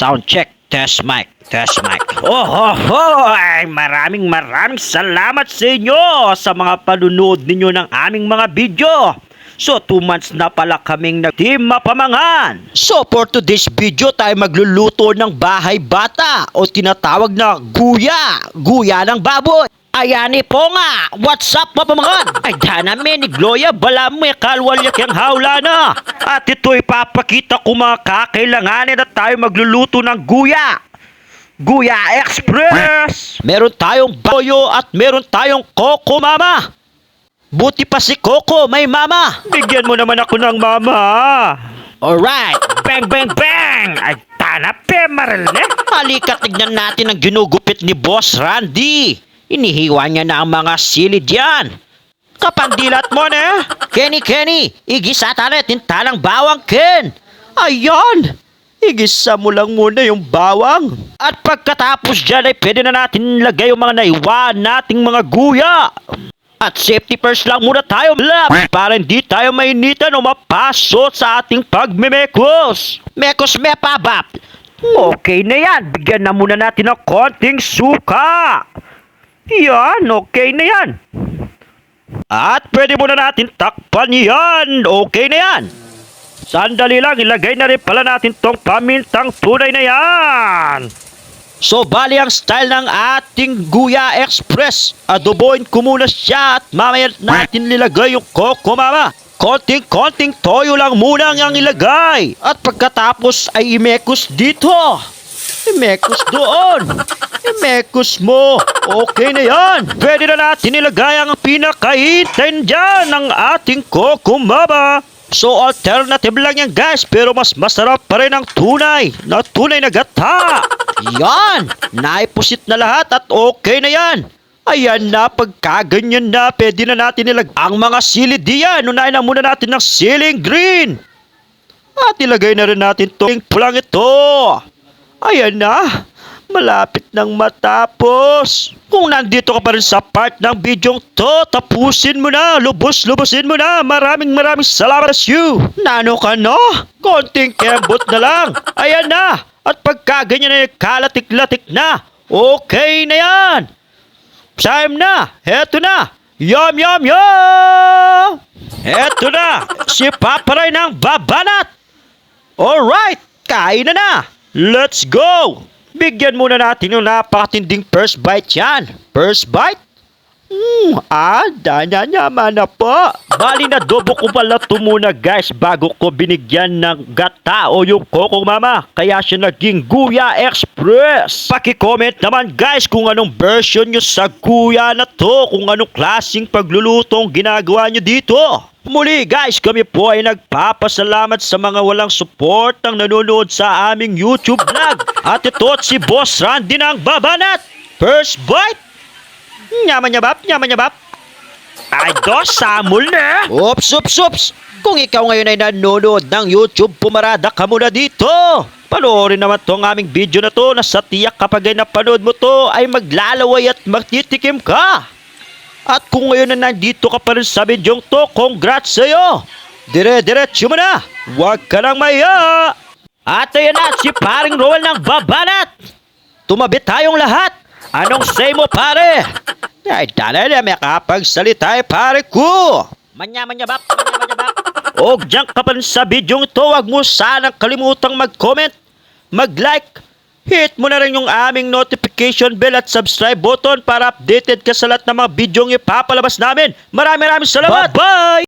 Sound check. Test mic. Test mic. Ay, maraming salamat sa inyo sa mga panunood ninyo ng aming mga video. So, 2 months na pala kaming nag-team mapamangan. So, for today's video, tayo magluluto ng bahay bata o tinatawag na guya. Guya ng baboy. Ayani po nga, what's up mapamangan? Ay namin ni Gloria, bala mo kalwalyak yung hawla na. At ito ipapakita ko mga kakailanganin na tayo magluluto ng guya. Guya Express! Meron tayong boyo at meron tayong Coco Mama. Buti pa si Coco, may mama. Bigyan mo naman ako ng mama. Alright, bang bang bang! Ay tanap maral eh. Halika tignan natin ang ginugupit ni Boss Randy. Inihiwa niya na ang mga sili diyan. Kapandilat mo na. Kenny, igisa tayo tintalang bawang, Ken. Ayan. Igisa mo lang muna yung bawang. At pagkatapos dyan ay pwede na natin lagay yung mga naiwan nating mga guya. At safety first lang muna tayo, lab, para hindi tayo mainitan o mapaso sa ating pagmimekos. Mekos mepabap. Okay na yan. Bigyan na muna natin ng konting suka. Yan, okay na yan. At pwede muna natin takpan yan. Okay na yan. Sandali lang, ilagay na rin pala natin tong pamintang tunay na yan. So, bali ang style ng ating Guya Express. Adoboin ko muna siya at mamaya natin nilagay yung Coco Mama. Konting toyo lang muna ang ilagay. At pagkatapos ay imekos dito. Imekos doon. Imekos mo. Okay na yan. Pwede na natin ilagay ang pinakahitin dyan ng ating Coco Mama. So alternative lang yan guys, pero mas masarap pa rin ang tunay na gata. Yan. Naipusit na lahat at okay na yan. Ayan na, pagkaganyan na, pwede na natin ilagay ang mga sili diyan. Unahin na muna natin ng siling green. At ilagay na rin natin itong pulang ito. Ayan na, malapit nang matapos. Kung nandito ka pa rin sa part ng bidyong to, tapusin mo na, lubusin mo na. Maraming salamat sa you. Nano ka no? Konting kembot na lang. Ayan na, at pagkaganyan na kalatik-latik na. Okay na yan. Time na, heto na. Yum! Heto na, si Paparay ng babanat. Alright, kain na. Let's go! Bigyan muna natin yung napakatinding first bite yan. First bite? Naman na po. Bali na dobo ko pala ito muna guys bago ko binigyan ng gata o yung Coco Mama. Kaya siya naging Guya Express. Paki-comment naman guys kung anong version nyo sa Guya na to. Kung anong klaseng paglulutong ginagawa nyo dito. Muli guys, kami po ay nagpapasalamat sa mga walang support ang nanonood sa aming YouTube vlog. At ito si Boss Randy ng babanat. First bite. Nyama-nyabap. Ay dos, samul na. Oops. Kung ikaw ngayon ay nanonood ng YouTube, pumarada ka muna dito. Panoorin naman tong aming video na to na sa tiyak kapag ay napanood mo to ay maglalaway at magtitikim ka. At kung ngayon na nandito ka pa rin sa bidyong to, congrats sa'yo! Dire-diretso mo na! Huwag ka nang maya! At ayan na, si paring Roel ng babanat! Tumabi tayong lahat! Anong say mo pare? Ay, tanay na may kapagsalita pare ko! Manya-manyabap! O diyan ka pa rin sa bidyong to, huwag mo sanang kalimutang mag-comment, mag-like, hit mo na rin yung aming notification bell at subscribe button para updated ka sa lahat ng mga bidyong ipapalabas namin. Maraming salamat. Bye!